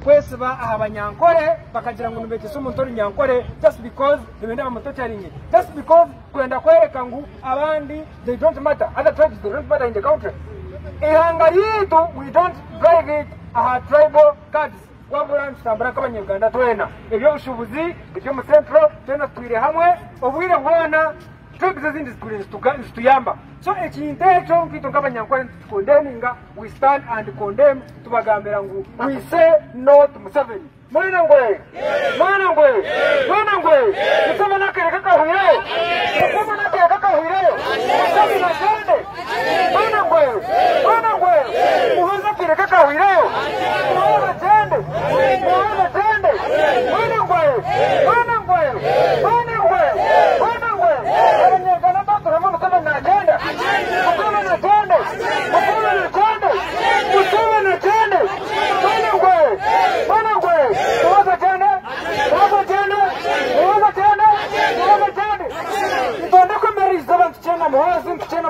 kwese ba abanyankore bakagira ngo nubeke so Mutoni Nyankore just because ibenda bamutotaringe, just because kwenda kwereka ngo abandi they don't matter, other tribes they don't matter in the country. Ihanga yitu we don't drive it tribal cards. Wabura nsambara kabanyarwanda twena ibyo bushubuzi ibyo mu central twena twire hamwe obwire bwana tribes zindi tuyamba. So ekintecho nkito kabanyankore condemninga, we stand and condemn tubagambira ngo we say no to Museveni. Mwana ngwe nsaba nakere kakahire Museveni nasende mwana ngwe muhoza kire kakahire muhoza tende abanyarwanda baturamo Museveni nagenda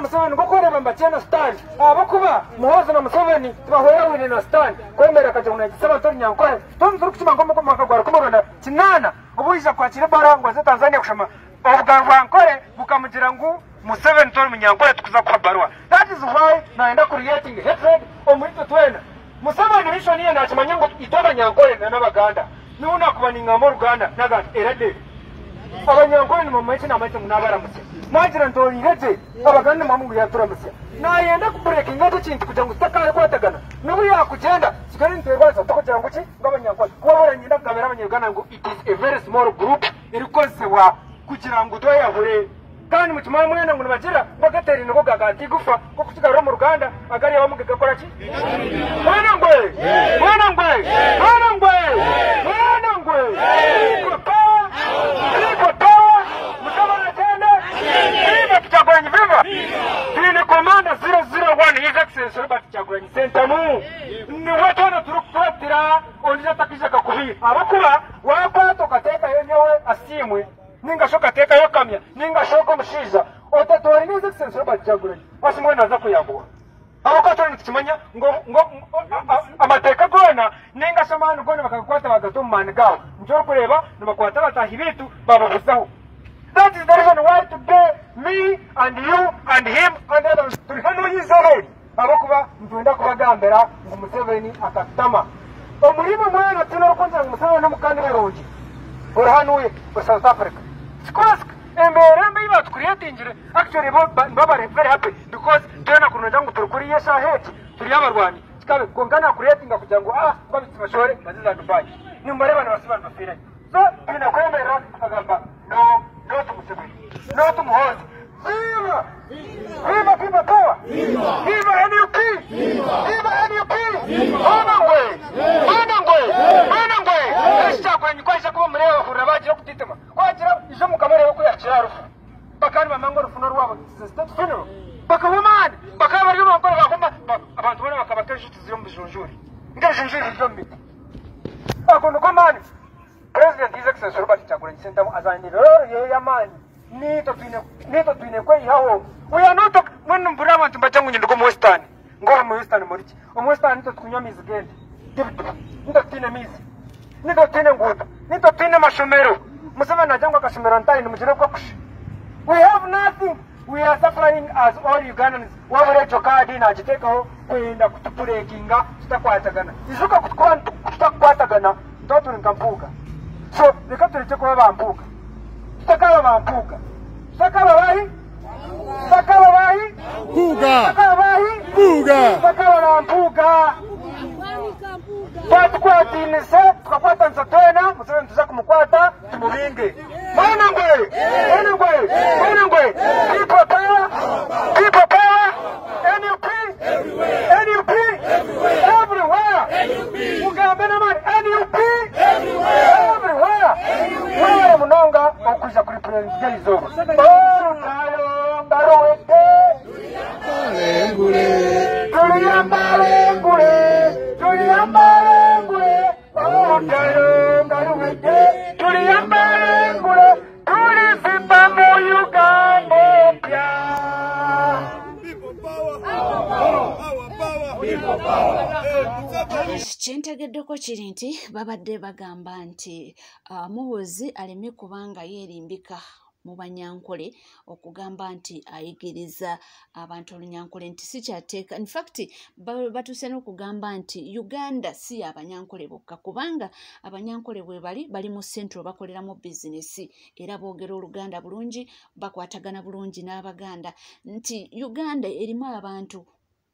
Museveni gukora bamba cyane stand abakuba muhoza na Museveni tubahora wine na stand kwemera kaje unagisaba Mutoni Nyankore tumzuru kuchima ngomba ko makagwara kumurona kinana ubuyija kwakira barangwa za Tanzania kushama obugarwa nkore bukamugira ngo Museveni Mutoni Nyankore tukuza kwa barua. That is why naenda creating hatred omurito twena Museveni bisho niye nakimanya ngo itoba Nyankore n'abaganda nuna kubaninga mu Rwanda naga erade abanyankore ni mama cyane amaze munabaramutse magira ntoriheze abaganda mamungu yaturamutse nayenda kubreakinga cyintu kugira ngo utakare kwatagana nubu yakugenda sigari nterwaza kugira ngo ki ngabanyankore kuba nyenda kabera abanyarwanda ngo it is a very small group iri konsewa kugira ngo doyahure kandi mutima mwena ngo bagira bagatera ingo gagati gufa ko kusigara mu Rwanda agari yabamuge gakora ki mwana ngwe Tine komanda 001 His Excellency Robert Kyagulanyi Ssentamu ni watona turukwatira onja takisha kakuhi abakuba wakwato kateka yenyewe asimwe ninga shoka teka yokamya ninga shoko mushiza otatori His Excellency Robert Kyagulanyi asimwe naza kuyagwa abakoto nikimanya ngo amateka gona ninga shamanu gona bakakwata bagatumana gawo njoro kureba nabakwata batahibitu bababuzaho. That is the reason why today me and you and him and others turihano yizero abakuba ntwenda kubagambera ngo Museveni akatama omulimo mwana tuno konza ngo Museveni namukandi beroji orahanuye for South Africa because emberembe iba creatingire actually baba very happy because tena kunoja ngo turukuri yesha hate turi abarwani kikabe kongana creating kugira ngo babitsimashore baziza Dubai nyumbare bana basibana bafire so bina kwemera agamba no to Museveni, no to Muhozi. Viva power! Viva NUP! Viva NUP! Manangwe! Esha kwenye kwaisha kuba mureba kurabagira kutitema. Kwagira ijo mukamere ko yakira rufu. Bakani bamango rufu narwabo state funeral. Bakabumane, bakabari bakora bakoma abantu bana bakabakesha tuziro mbijunjuri. Ngejunjuri zombi. Akondo komani. President His Excellency Robert Kyagulanyi Ssentamu azanira yamani nito twine kwe yawo we not when mbura abantu bacangu nyindiko mu Western ngo mu Western murichi mu Western nito tukunywa mizi gende nito twine mizi nito twine nguta nito twine mashomero Museveni ajangwa akashomera ntari nimugire ko kushi we have nothing. We are suffering as all Ugandans. Wabure chokadi na jitekaho kwenda kutupurekinga tutakwatagana izuka tutakwatagana ndoto nikampuka. So, reka tureke kuba bampuka. Sakaba bampuka. Sakaba bahi? Puga. Sakaba bampuka. Twatwatinise, tukakwata nsatwena, Museveni tuza kumukwata, tumubinge. Manangwe. People power. NUP. Everywhere. Mugambe na mani. NUP. Everywhere. Wewe munonga okuja kuri president zo. People power. Kyentegeddeko kiri nti babadde bagamba nti Muhoozi aleme kubanga yeerimbika mu Banyankole okugamba nti ayigiriza abantu Olunyankole nti si kyateeka. In fact batuuse n'okugamba nti Uganda si Abanyankole bokka kubanga Abanyankole bwe bali mu Central bakoleramu bizinesi era boogera Oluganda bulungi bakwatagana bulungi n'Abaganda nti Uganda erimu abantu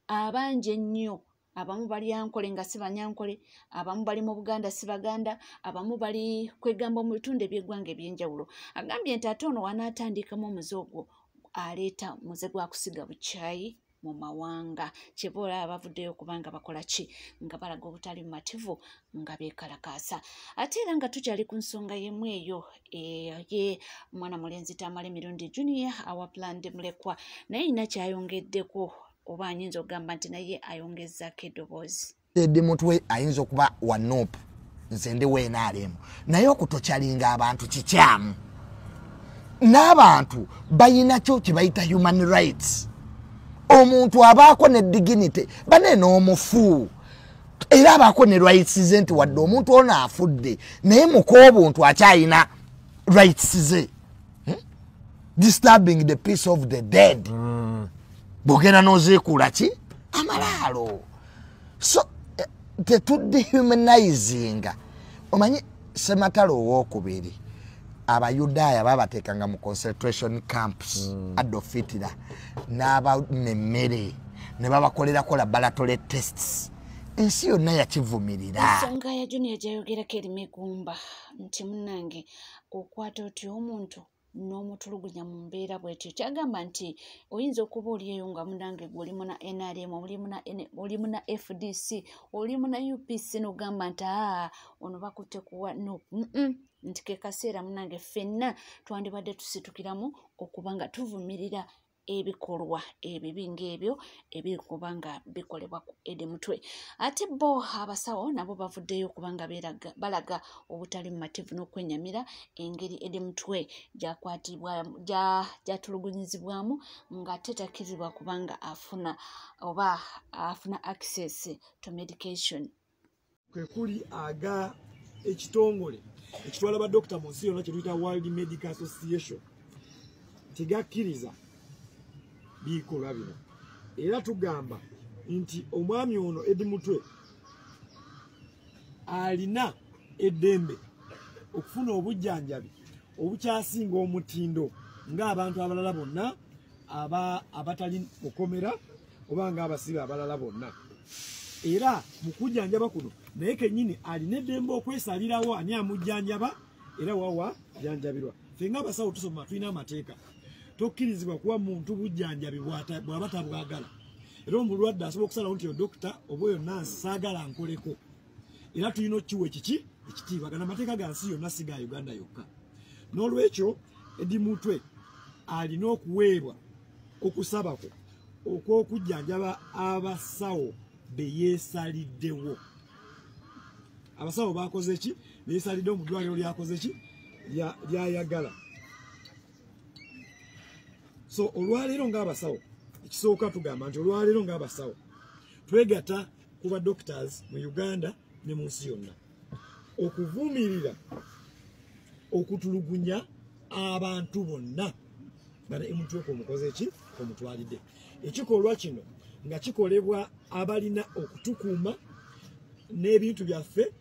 abangi ennyo. Abamu bali Yankole nga si Banyankole, abamu bali mu Buganda si Baganda, abamu bali kwegamba mu bitundu eby'eggwanga eby'enjawulo. Agambye nti ate ono wanaatandikamu omuze ogwo aleeta muze gwa kusiga bukyayi mu mawanga. Kyeboola abavuddeyo kubanga bakola ki nga balaga obutali bumativu nga beekalakaasa. Ate era nga tukyali ku nsonga y'emu eyo ye mwana mulenzi Tamale Mirundi Junior awaplanned mulekwa naye ina kyayongeddeko oba anyinza okugamba nti naye ayongezaako eddoboozi. Eddi mutwe ayinza okuba wa NUP nze ndi WNRM naye okutokyalinga abantu kikyamu. N'abantu bayina kyo kye bayita human rights. Omuntu abaako ne dignity bane n'omufu era abaako ne rights ze nti wadde omuntu ono afudde naye mukoobuntu akyayina rights ze. Disturbing the peace of the dead. Bogera nozeekula ki amalaalo. So dehumanizing. Omanyi Sematalo owookubiri Abayudaaya babateekanga mu concentration camps Adolf Hitler n'abamemmere ne babakolerako laboratory tests. Ensi yonna yakivumirira. Ensonga ya Junior gyayogerako erimu egumba nti munnange okwata otya omuntu n'omutulugunya mu mbeera bwetyo. Kyagamba nti oyinza okuba oliyeyo nga munange oli muna NRM oli muna FDC oli muna UPC n'ogamba nti ono bakutte kuwa no nti ke kaseera munange ffenna twandibadde tusitukiramu okuba nga tuvumirira ebikolwa ebibi ng'ebyo ebiri kubanga bikolebwa ku Eddie Mutwe. Ate bo abasawo nabo bavuddeyo kubanga balaga obutali mumativu n'okwenyamira engeri Eddie Mutwe gyatulugunyizibwamu nga tetakirizibwa kubanga afuna access to medication. Kwekuli aga ekitongole ekitwala ba Dr. Monsi yonna kyetuyita World Medical Association tegakkiriza bikolwa bino. Era tugamba nti omwami ono Eddie Mutwe alina eddembe okufuna obujjanjabi obukyasinga omutindo ng'abantu abalala bonna abatali mukomera oba ng'abasibe abalala bonna. Era mu kujjanjaba kuno naye kennyini alina eddembe okwesalirawo ani amujjanjaba era wawa jjanjabirwa. Ffe ng'abasawo tusoma tulina amateeka. Tokkirizibwa kuwa muntu bujjanjabi bw'aba tabwagala. Era omulwadde asobola okusalawo nti dokita oba oyo nansi saagala nkoleko. Era tulina okiwa ekitiibwa. Gano amateeka ga nsi yonna si ga Uganda yokka. N'olwekyo Eddie Mutwe alina okuweebwa okusaba kwe okw'okujjanjaba abasawo be yeesaliddewo. Abasawo bakoze ki? Beesaliddewo mu ddwaliro lyakoze ki? Lyayagala. So olwaleero ng'abasawo ekisooka tugamba nti olwaleero ng'abasawo twegatta ku ba doctors mu Uganda ne mu nsi yonna okuvumirira okutulugunya abantu bonna bana Mutwe omukoze ki omutwalidde. Ekikolwa kino nga kikolebwa abalina okutukuuma n'ebintu byaffe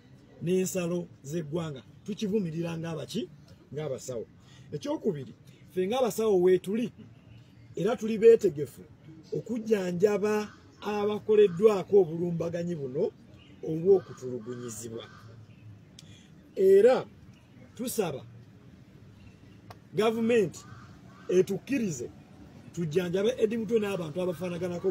n'ensalo z'eggwanga tukivumirira ng'abasawo. Ekyokubiri ffe ng'abasawo weetuli era tuli beetegefu okujjanjaba abakoleddwako obulumbaganyi buno obw'okutulugunyizibwa. Era tusaba gavumenti etukkirize tujjanjabe Eddie Mutwe n'abantu abafaanaganako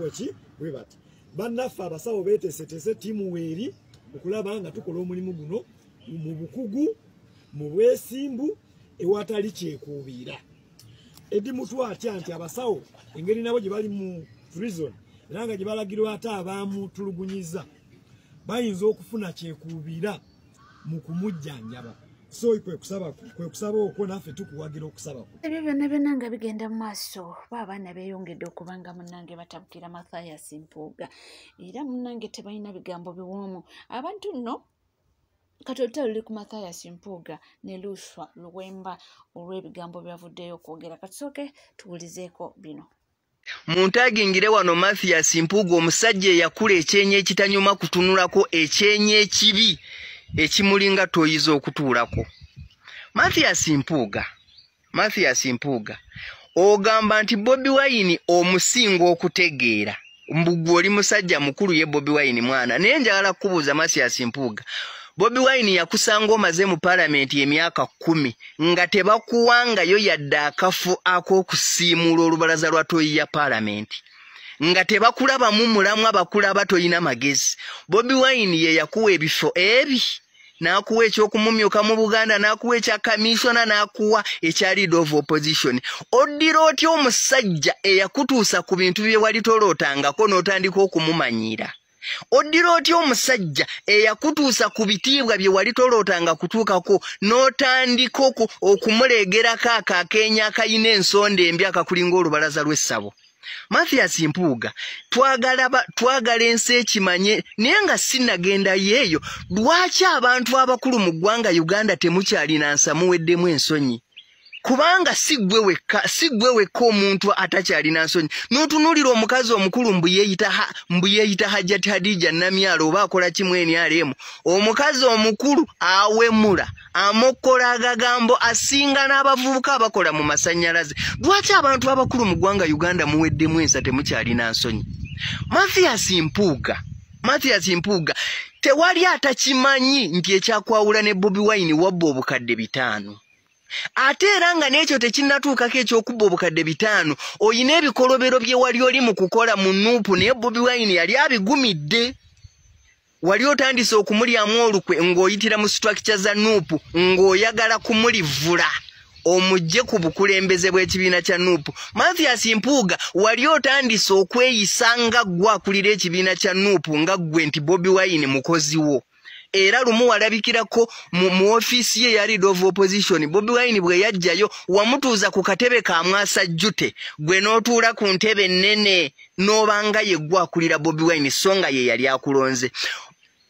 bwe bati. Bannaffe abasawo beeteeseteese ttiimu weeri okulaba nga tukola omulimu guno mu bukugu, mu bwesimbu, ewatali kyekuubira. Eddie Mutwe atya nti abasawo engeri nabo gye bali mu prison era nga gye balagirwa ate abamutulugunyiza bayinza okufuna kyekuubira mu kumujjanjaba. so kwe kusaba okwo naffe tukuwagira okusaba kwo. Ebyo byonna byonna nga bigenda mu maaso abaana beeyongedde okubanga munnange batabukira Mathias Mpuuga era munnange tebalina bigambo biwoomu abantu nno katolita luli ku Mathias Mpuuga ne Luswa Luwemba olw'ebigambo byavuddeyo okwogera. Katusooke tuwulizeeko bino. Muntu agingire wano Mathias Mpuuga omusajja eyakula ekyenyi ekitanyuma kutunulako ekyenyi ekibi ekimulinga toyiza okutuulako. Mathias Mpuuga ogamba nti Bobi Wine omusinga okutegeera mbugwe oli musajja mukulu ye Bobi Wine mwana naye njagala kubuuza Mathias Mpuuga Bobi Wine yakusanga omaze mu parliament emyaka 10 nga tebakuwangayo yadde akafu ak'okusiimula olubalaza lwa toyi ya parliament nga tebakulaba mu mulamwa bakulaba toyina magezi. Bobi Wine ye yakuwa ebifo ebi n'akuwa ekyokumumyuka mu Buganda n'akuwa ekya commissioner n'akuwa ekya leader of opposition. Oddira otya omusajja eyakutuusa ku bintu bye wali tolootangako n'otandika okumumanyira? Oddira otya omusajja eyakutuusa ku bitiibwa bye wali tolootanga kutuukako n'otandika okumuleegerako akakeenya akayina ensonda embi akakulinga olubalaza lw'essabo? Mathias Mpuuga twagala ensi ekimanye naye nga sinnagenda yeeyo lwaki abantu abakulu mu ggwanga Uganda temukyalina nsa muweddemu ensonyi? Kubanga si gwe wekka omuntu atakyalina nsonyi. N'otunuulira omukazi omukulu mbu yeeyita Hajjati Hadija Namyalo oba akola kimu NRM. Omukazi omukulu awemula amokola agagambo asinga n'abavubuka abakola mu masannyalaze. Lwaki abantu abakulu mu ggwanga Uganda muweddemu ensa temukyalina nsonyi? Mathias Mpuuga tewali atakimanyi nti ekyakwawula ne Bobi Wine wabba obukadde 5. Ate era nga n'ekyo tekinnatuukako ekyokubba obukadde 5 oyina ebikolobero bye wali oli mu kukola mu Nuupu naye Bobi Wine yali abigumidde. Wali otandise okumulyamu olukwe ng'oyitira mu structure za Nuupu ng'oyagala kumulivula omujje ku bukulembeze bw'ekibiina kya Nuupu. Mathias Mpuuga wali otandise okweyisa nga ggwe akulira ekibiina kya Nuupu nga ggwe nti Bobi Wine mukozi wo. Era lumu walabikirako mu office ye ya leader of opposition. Bobi Wine bwe yajjayo wamutuuza ku katebe ka mwasa jjute gwe n'otuula ku ntebe nnene n'obanga ye ggwe akulira Bobi Wine songa ye yali akulonze.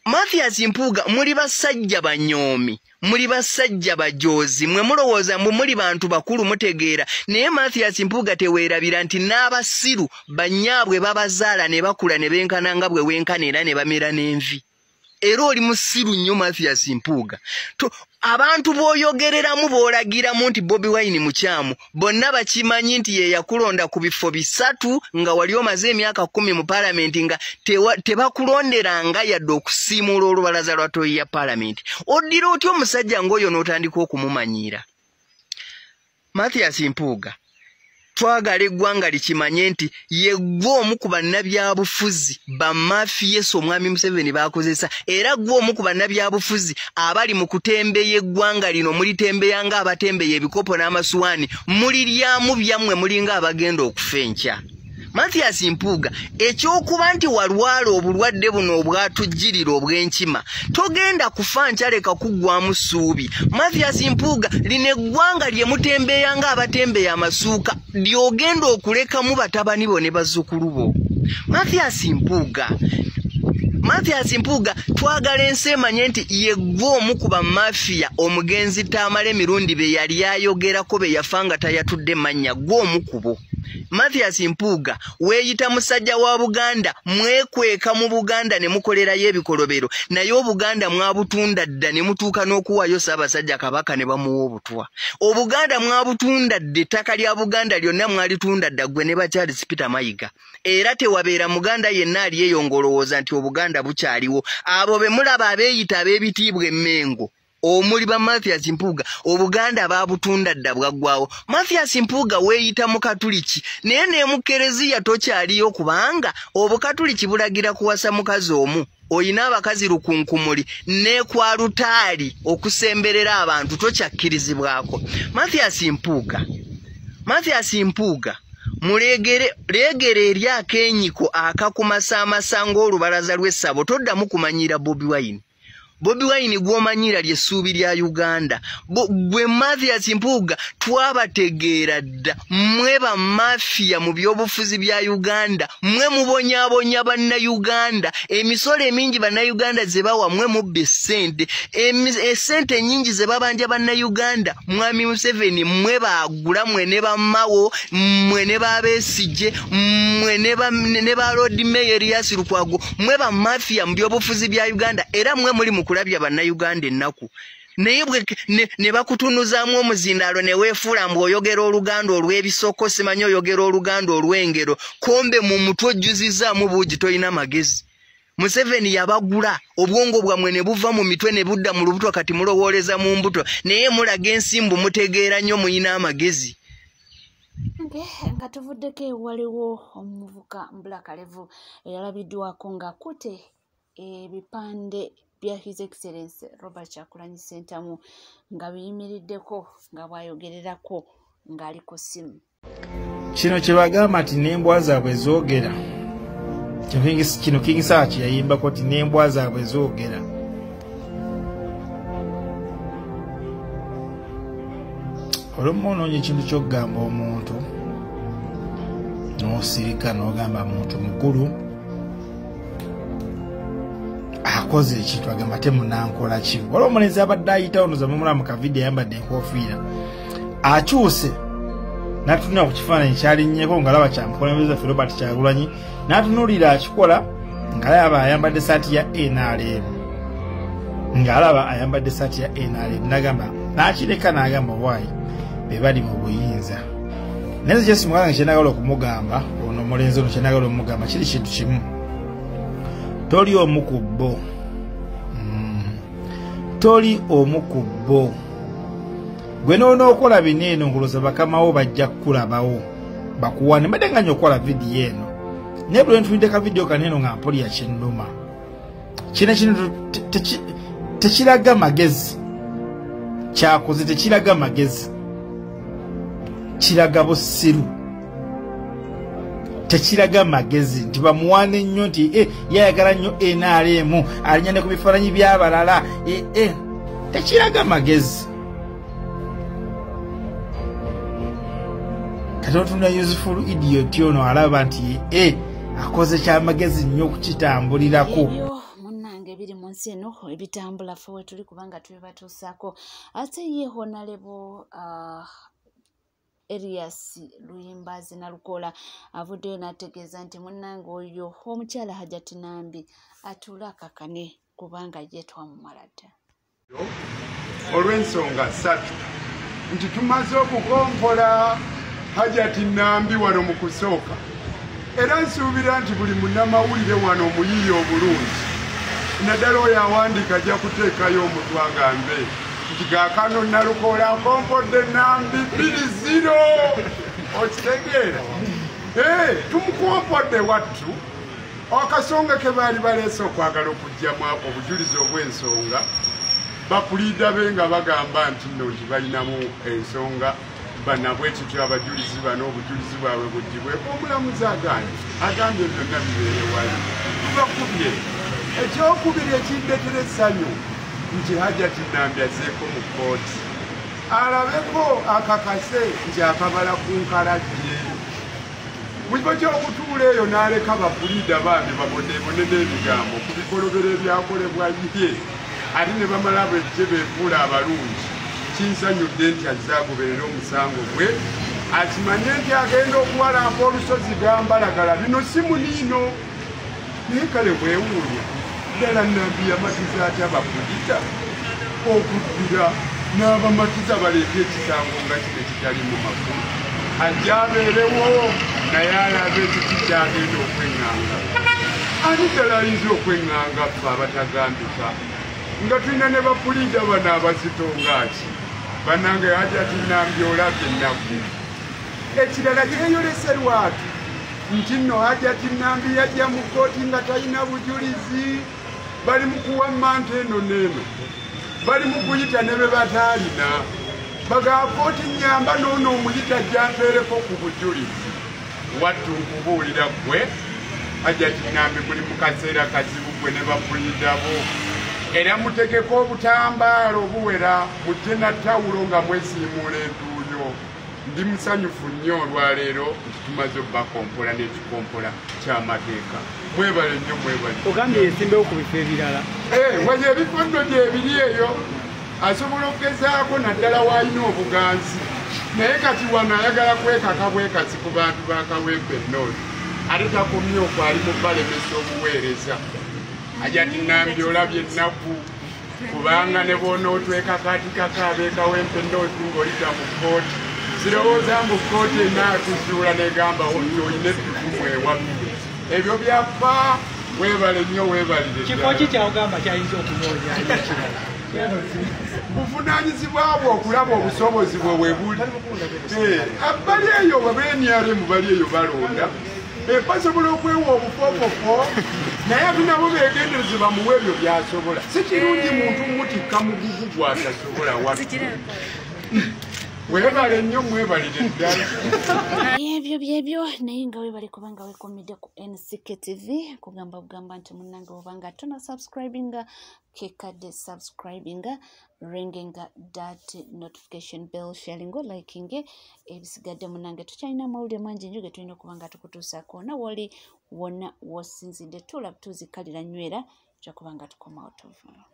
Mathias Mpuuga muli basajja banyoomi, muli basajja bajozi, mwe mulowooza mbu muli bantu bakulu mutegeera. Naye Mathias Mpuuga teweerabira nti n'abasiru bannyaabwe babazaala ne bakula ne benkana nga bwe wenkana era ne bamera n'envi. Era oli musiru nnyo Mathias Mpuuga. Abantu b'oyogereramu b'olagiramu nti Bobi Wine mukyamu bonna bakimanyi nti ye yakulonda ku bifo 3 nga wali omaze emyaka 10 mu parliament nga tebakulonderanga yadde okusiimula olubalaza lwa toyi ya parliament. Oddira otya omusajja ng'oyo n'otandika okumumanyira? Mathias Mpuuga twagala eggwanga likimanye nti yeggwe omu ku bannabyabufuzi bamafiyeso omwami Museveni bakozesa era ggwe omu ku bannabyabufuzi abali mu kutembeya eggwanga lino mulitembeya nga abatembeya ebikopo n'amasuwaani muliryamu byammwe mulinga abagenda okufa enkya. Mathias Mpuuga ekyokuba nti walwala obulwadde buno obwatujjirira obw'enkima togenda kufa nkyaleka kuggwamu ssuubi. Mathias Mpuuga lino eggwanga lye mutembeya nga abatembeya amasuuka lyogenda okulekamu batabani bo ne bazzukulu bo. Mathias Mpuuga twagala ensi emanye nti yeggwe omu ku bamafiya omugenzi Tamale emirundi be yali ayogerako be yafa nga tayatudde mannya ggwe omu ku bo. Mathias Mpuuga weeyita musajja wa Buganda mwekweka mu Buganda ne mukolerayo ebikolobero naye Obuganda mwabutunda dda ne mutuuka n'okuwaayo Ssaabasajja Kabaka ne bamuwa obutwa. Obuganda mwabutunda dda ettaka lya Buganda lyonna mwalitunda dda ggwe ne ba Charles Peter Mayiga. Era tewabeera Muganda yenna aliyeyongolowooza nti Obuganda bukyaliwo. Abo be mulaba abeeyita ab'ebitiibwa emmengo omuli ba Mathias Mpuuga Obuganda babutunda dda bwaggwawo. Mathias Mpuuga weeyita mu Katuliki naye ne mu Kereziya tokyaliyo kubanga Obukatuliki bulagira kuwasa mukazi omu. Oyina abakazi lukunkumuli ne kwa lutaali okusemberera abantu tokyakkirizibwako. Mathias Mpuuga muleegere eri akenyiko akakumasaamasa ng'olubalaza lw'essabo toddamu kumanyira Bobi Wine. Bobi Wine gwomanyira lyessuubi lya Uganda. Bwe Mathias Mpuuga twabategeera dda mmwe ba mafia mu byobufuzi bya Uganda. Mmwe mubonyaabonya bannayuganda. Emisolo emingi bannayuganda ze bawa mmwe mubba essente. Essente ennyingi ze babanja bannayuganda. Mwami Museveni mmwe baagula, mmwe ne bammawo, mmwe ne babeesije, mmwe ne ba Lord Mayor Erias Lukwago. Mmwe ba mafia mu byobufuzi bya Uganda. Era mmwe muli mu kulabya bannayuganda ennaku. Naye bwe ne bakutunuzaamu omuzindaalo ne weefuula mbu oyogera Oluganda olw'ebisoko, simanyi oyogera Oluganda olw'engero. Kombe mu mutwe ojjuzizaamu buugi toyina magezi. Museveni yabagula, obwongo bwammwe ne buva mu mitwe ne budda mu lubuto, kati mulowooleza mu mbuto. Naye mulaga ensimbu mutegeera nnyo muyina amagezi. Nga tuvuddeko waliwo omuvuka Mbulakalevu eyalabiddwako ng'akutte ebipande bya His Excellency Robert Kyagulanyi Ssentamu nga biyimiriddeko nga bw'ayogererako ng'ali ku ssimu. Kino kye bagamba nti n'embwa zaabwe zoogera. Kino King Sachi yayimbako nti n'embwa zaabwe zoogera. Olumu onoonya ekintu ky'okugamba omuntu n'osirika n'ogamba muntu mukulu akoze ekintu agamba temunankola ki. Waliwo omulenzi abadde ayitawo noza mumulaba mu kavidiyo ayambadde enkofiira akyuse n'atunula ku kifaananyi kyalinnyeko ng'alaba kyamukulembeze ffe Robert Kyagulanyi n'atunuulira akikola ng'alaba ayambadde saati ya NRM n'agamba n'akireka n'agamba waayi be bali mu buyinza. Naye nze kyesimugamba kyenagala okumugamba ono omulenzi ono kyenagala omugamba kiri kintu kimu. Toli omu ku bo. Toli omu ku bo. Gwe n'onookola bino eno ngoloza bakamawo bajja kukulabawo bakuwane mbadde nga nnyo okukola vidiyo eno naye buli ntulidde ka vidiyo kaneeno nga mpulya kyennuma. Kino ekintu tekiraga magezi. Kyakoze tekiraga magezi, kiraga busiru. Tekiraga magezi nti bamuwane nnyo nti yayagala nnyo NRM alinya ne ku bifaananyi by'abalala. Tekiraga magezi. Kati otunda useful idiot ono alaba nti akoze kyamagezi nnyo okukitambulirako. Ebyo munnange ebiri mu nsi eno ebitambula ffe we tuli kubanga tubibatuusaako. Ate ye Honorable Erias Luyimbazi Nalukola avuddeyo n'ategeeza nti munnange oyo omukyala Hajati Nambi atuule akakane kubanga ye twamumala dda. Olw'ensonga ssatu nti tumaze okukompola Hajati Nambi wano mu kusooka, era nsuubira nti buli munnamawulire wano omuyiiya obulungi naddala oyo awandiika ajja kuteekayo omutwe agambe nti gaakano Nalukola akompodde Nambi 2-0. Okitegeera? Tumukompodde wattu. Akasonga ke baali baleese okwagala okugyamu obujulizi obw'ensonga bapuliida be nga bagamba nti nno nti balinamu ensonga banabwe kityo abajulizi bano obujulizi bwabwe bugibweko. Omulamuzi agambye byonna bibeere wali bakubye. Ekyokubiri ekindeetera essanyu nti Hajati Nambi azeeko mu kkooti alabeko akakase nti akabala ku nkalajje. Mu kifo ky'okutuula eyo n'aleka bapuliida bambi baboneebone n'ebigambo ku bikolobero ebyakolebwa ye ate ne bamala bwejje beefuula abalungi. Kinsanyudde nti azze agoberera omusango gwe, akimanye nti agenda okuwalampa olusozi gambalagala. Bino si muniino naye kale bwewuulya ddala Nambi yamatiza atya bapuliida okuddira n'abamatiza baleeta ekisango nga kino ekitalimu makulu. Ajja abeerewo naye alabe ekiki kyagenda okweŋŋanga. Ani ddala ayinza okweŋŋanga ffe abatagambika nga tulina ne bapuliida bano abazitongaaki bannange. Hajati Nambi olabye ennaku ekirala kyeyolese lwatu nti nno Hajati Nambi yajja mu kkooti nga talina bujulizi. Bali mu kuwa manta eno n'eno, bali mu kuyita ne be bataalina. Baga kkooti nnyamba n'ono omuyita ajja mpeereko ku bujulizi. Wattu nkubuulira ggwe Hajati Nambi muli mu kaseera kazibu gwe ne bapuliida bo. era mutegeko obutambaala obuwera mujje na ttawulo nga mwesiimuula entuuyo. Ndi musanyufu nnyo olwaleero tumaze obbakompola n'ekikompola ky'amateeka. Mwebale nnyo mwebale. Ogambye yesimbewo ku bifo ebirala. Wali ebifo nno gyebiri eyo asobola okugezaako naddala w'alina obuganzi. Naye kati wano ayagala kwekaka bwekasi ku bantu ba Kawempe North. Ate takomye okwali mu balemesa obuweereza. Ajati Nambi olabye ennaku kubanga ne bw'onootwekakaatikako ab'e Kawempe North ng'olita mu kkooti. Sirowooza mbu kkooti enaatuzuula n'egamba oyina ettutumu ewabbi. Ebyo byaffa. Weebale nnyo weebalire. Kifo ki kyawugamba kyayinza okunoonya ekirala? Buvunaanyizibwa bwo okulaba obusobozi bwe webuli. Bali eyo babenyalemu bali eyo balonda. Basobola okwewa obufoofofo naye ate nabo beegendereze bamuwe ebyo byasobola. Si kirungi muntu mutikka mugugu gw'atasobola wattu. Weebale nnyo mwebalire ddala. Ebyo byebyo naye nga weebale kubanga weekomedde ku NCK TV kugamba nti munnange obanga tona subscribinga kekadde subscribinga ringinga that notification bell sharing liking ebisigadde munnange tukyalina amawulire mangi nnyo ge tulina okuba nga tukutuusaako na wali wonna wosinzidde tula tuzikalira nywera tuja kuba nga tukomawo tuva.